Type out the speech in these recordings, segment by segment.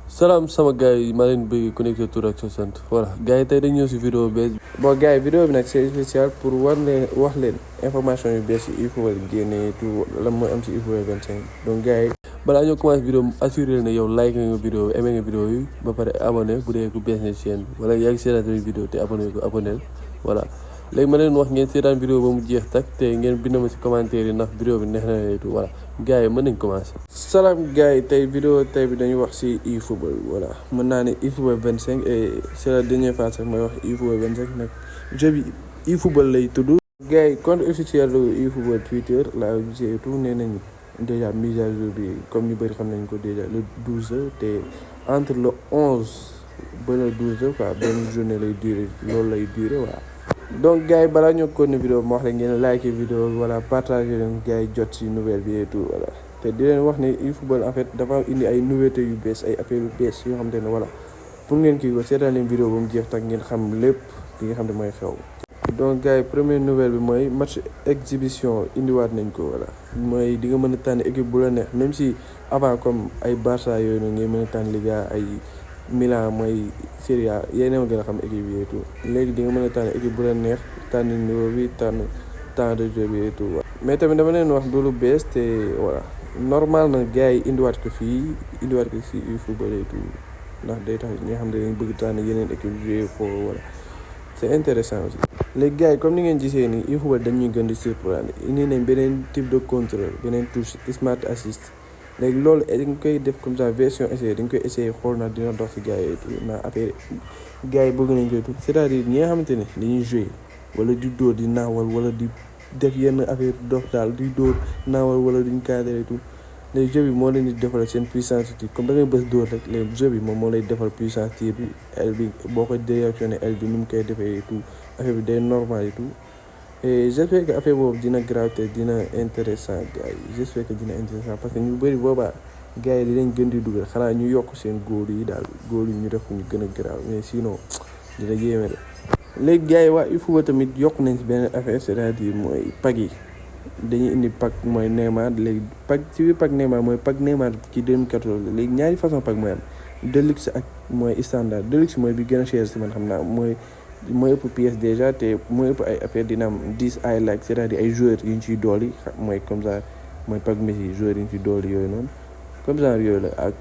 salaam sama gars yi maa leen bëgg connecté tur ak sa sant voilà gars yi tey dañ ñëw si vidéo bees bon gars yi vidéo bi nag c'est spécial pour wax leen information yu bees yi eFootball génnee tout lan mooy am si eFootball 25 donc gars yi balaa ñoo commencé vidéo bi assuré ne yow like nga vidéo aimé nga vidéo yi ba pare abonné bu dee ku bees ne chaîne bi wala yaa ngi seetaan tamit vidéo te abonné voilà léegi ma leen wax ngeen seetaan vidéo ba mu jeex tak te ngeen bind ma si commentaire yi ndax vidéo bi neex na leen tout voilà gars yi mën nañ commencé. salaam gars yi tey vidéo tey bi dañuy wax si eFootball voilà mën naa ne eFootball 25 et c'est la dernière fois sax may wax eFootball 25 nag jeu bi eFootball lay tudd. gars yi compte officiel eFootball Twitter la gisee tout nee nañ déjà mise à jour bi comme ñu bëri xam nañ ko déjà le 12 te entre le 11 ba le 12 quoi benn journée lay durer loolu lay durer voilà. donc gars yi balaa ñoo ko ne vidéo ma wax leen ngeen like vidéo voilà partager leen gars yi jot ci nouvelle bi et tout voilà te di leen wax ne eFootball en fait dafa indi ay nouveautés yu bees ay affaires yu bees yoo xam te ne voilà pour ngeen kii ko seetaan leen vidéo ba mu jeex tak ngeen xam lépp li nga xam ne mooy xew. donc gars yi première nouvelle bi mooy match exhibition indiwaat nañ ko voilà mooy di nga mën a tànn équipe bu la neex même si avant comme ay Barça yooyu noonu ngay mën a tànn Liga ay Milan mooy Serie A yéen a gën a xam équipe yi et tout léegi di nga mën a tànn équipe bu la neex tànn niveau bi tànn temps de jeu bi et tout. mais tamit dama leen wax du lu bees te voilà normal na gars yi indiwaat ko si eFootball et tout ndax day tax ñi nga xam ne dañu bëgg tànn yeneen équipe jouer foofu voilà c'est intéressant aussi. léegi gars yi comme ni ngeen gisee ni eFootball dañuy gën di surprendre indi nañ beneen type de contrôle beneen touche smart assist. léegi loolu dañ koy def comme ça version essayé dañ koy essayé xool na dina dox si gars yi tout na affaire gars yi bëgg nañ koy tout c'est-à-dire ñi nga xamante ne dañuy jouer wala di dóor di naawal wala di def yenn affaire dox daal di dóor naawal wala duñ cadré tout léegi jeu bi moo leen di defal seen puissance tir comme da ngay bës dóor rek léegi jeu bi moom moo lay defal puissance tir bi L bi boo ko directionné L bi nu mu koy defee tout affaire bi day normal et tout. et j'espère que affaire boobu dina grave te dina intéressant gars yi j'espère que dina intéressant parce que ñu bëri boobaa gars yi dinañ gën di dugal xanaa ñu yokk seen góor yi daal góor yi ñu def ñu gën a grave mais sinon dina yéeme de. léegi gars yi waa eFootball tamit yokk nañ ci benn affaire c'est-à-dire mooy pack yi dañuy indi pack mooy Neymar léegi pack ci biir pack Neymar mooy pack Neymar ci 2014 léegi ñaari façon pack mooy am deluxe ak mooy standard deluxe mooy bi gën a cher si man xam naa mooy ëpp pièce déjà te mooy ëpp ay affaire dina am 10 highlights c'est-à-dire ay joueurs yu ñu ciy dooli mooy comme ça mooy pack Messi joueurs yu ñu ciy dooli yooyu noonu comme ça yooyu la ak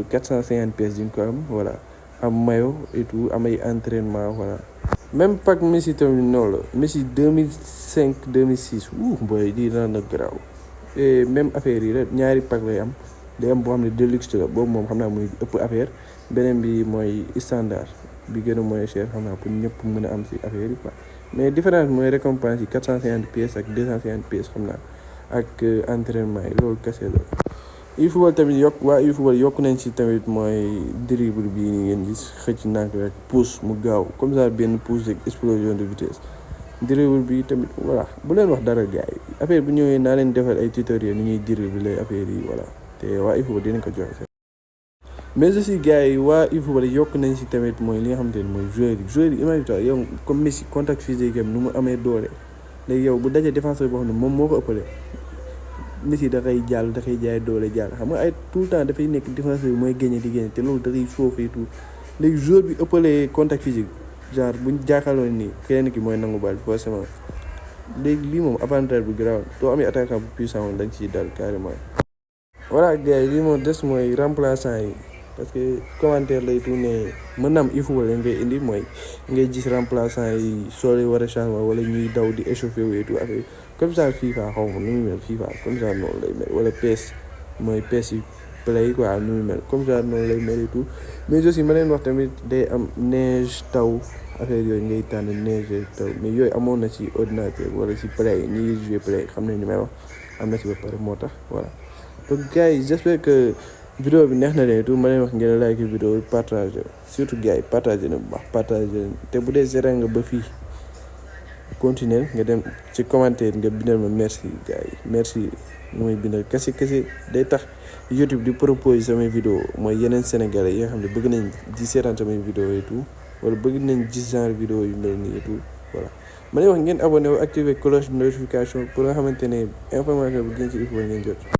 450 pièces di nga ko am voilà am maillot et tout am ay entraînement voilà. même pack Messi tamit noonu la Messi 2005 2006 booy di daan na garaaw et même affaire yi rek ñaari pack lay am day am boo xam ne deluxe la boobu moom xam naa muy ëpp affaire beneen bi mooy standard bi gën a mooy cher xam naa pour ñëpp mën a am si affaire yi quoi mais différence mooy récompense yi 450 pièces ak 250 pièces xam naa ak entraînement yi loolu kese la. eFootball tamit waa eFootball yokk nañ si tamit mooy dribble bii ni ngeen gis xëcc nànk rek pousse mu gaaw comme ça benn pousse ak explosion de vitesse dribble bi tamit voilà bu leen wax dara gars yi affaire bu ñëwee naa leen defal ay tutoriel ni ñuy dribble affaire yi voilà te waa eFootball dinañ ko joxe. mais aussi gars yi waa eFootball yokk nañ si tamit mooy li nga xamante ne mooy joueurs yi imagine-toi yow comme Messi contact physique am nu mu amee doole léegi yow bu dajee défenseur boo xam ne moom moo ko ëppale Messi dafay jaay doole jàll xam nga ay tout le temps dafay nekk défenseur bi mooy gagné di gagné te loolu dafay chauffé tout léegi joueur bi ëppalee contact physique genre buñ jàkkaarloo nii kenn ki mooy nangu bal forcément léegi lii moom avantage bu grave soo amee attaquant bu puissant woon dañ ciy dal carrément. voilà gars yi lii moo des mooy remplaçant yi parce que commentaire lay tourné mën na am eFootball la ngay indi mooy ngay gis remplaçant yi soo leen war a changement wala ñuy daw di échauffé wu et tout affaire comme ça FIFA xaw ma nu muy mel FIFA comme ça noonu lay mel wala PES mooy PES yi play quoi nu muy mel comme ça noonu lay mel et tout mais aussi ma leen wax tamit day am neige taw affaire yooyu ngay tànn neige taw mais yooyu amoon na ci ordinateur wala ci play ñi jouer play xam nañ ni may wax am na ci ba pare moo tax voilà. donc gars yi j'espère que vidéo bi neex na leen tout ma leen wax ngeen like vidéo bi partager surtout gars yi partager na bu baax partager te bu dee seetaan nga ba fii continuer nga dem ci commentaire nga bindal ma merci gars yi merci mooy bindal kese day tax YouTube di proposer samay vidéo mooy yeneen sénégalais yi nga xam ne bëgg nañ di seetaan samay vidéo et tout wala bëgg nañ gis genre vidéo yu mel nii et tout voilà ma leen wax ngeen abonné wu activer cloche de notification pour nga xamante ne information bu gën ci eFootball ngeen jot.